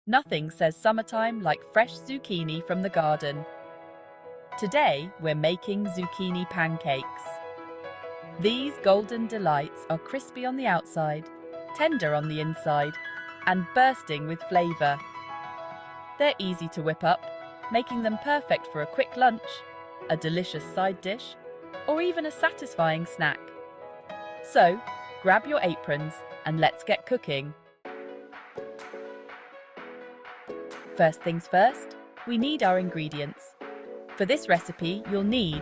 Nothing says summertime like fresh zucchini from the garden. Today, we're making zucchini pancakes. These golden delights are crispy on the outside, tender on the inside, and bursting with flavor. They're easy to whip up, making them perfect for a quick lunch, a delicious side dish, or even a satisfying snack. So, grab your aprons and let's get cooking. First things first, we need our ingredients. For this recipe, you'll need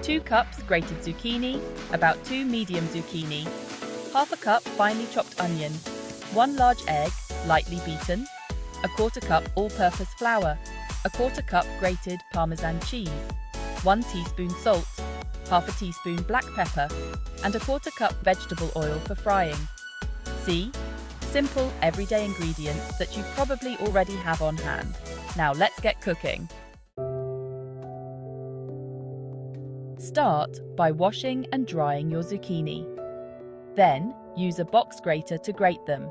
2 cups grated zucchini, about 2 medium zucchini, half a cup finely chopped onion, 1 large egg, lightly beaten, a 1/4 cup all-purpose flour, a 1/4 cup grated Parmesan cheese, 1 teaspoon salt, half a teaspoon black pepper, and a 1/4 cup vegetable oil for frying. See? Simple, everyday ingredients that you probably already have on hand. Now let's get cooking. Start by washing and drying your zucchini. Then, use a box grater to grate them.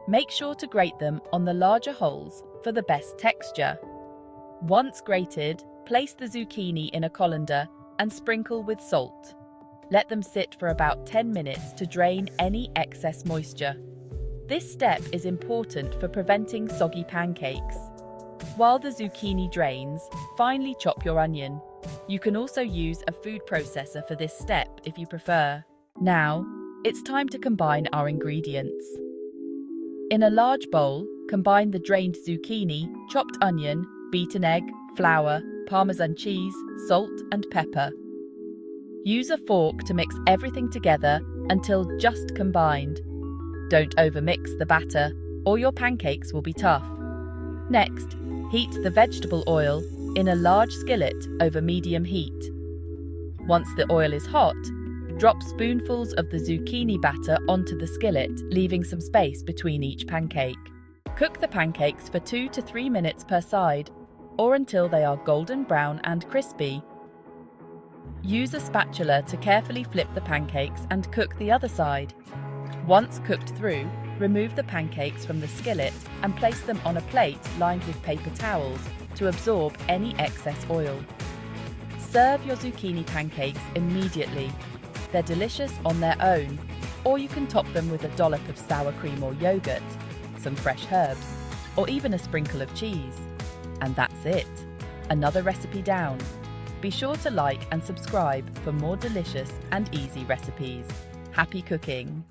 Make sure to grate them on the larger holes for the best texture. Once grated, place the zucchini in a colander and sprinkle with salt. Let them sit for about 10 minutes to drain any excess moisture. This step is important for preventing soggy pancakes. While the zucchini drains, finely chop your onion. You can also use a food processor for this step if you prefer. Now, it's time to combine our ingredients. In a large bowl, combine the drained zucchini, chopped onion, beaten egg, flour, Parmesan cheese, salt and pepper. Use a fork to mix everything together until just combined. Don't overmix the batter, or your pancakes will be tough. Next, heat the vegetable oil in a large skillet over medium heat. Once the oil is hot, drop spoonfuls of the zucchini batter onto the skillet, leaving some space between each pancake. Cook the pancakes for 2 to 3 minutes per side, or until they are golden brown and crispy. Use a spatula to carefully flip the pancakes and cook the other side. Once cooked through, remove the pancakes from the skillet and place them on a plate lined with paper towels to absorb any excess oil. Serve your zucchini pancakes immediately. They're delicious on their own, or you can top them with a dollop of sour cream or yogurt, some fresh herbs, or even a sprinkle of cheese. And that's it. Another recipe down. Be sure to like and subscribe for more delicious and easy recipes. Happy cooking!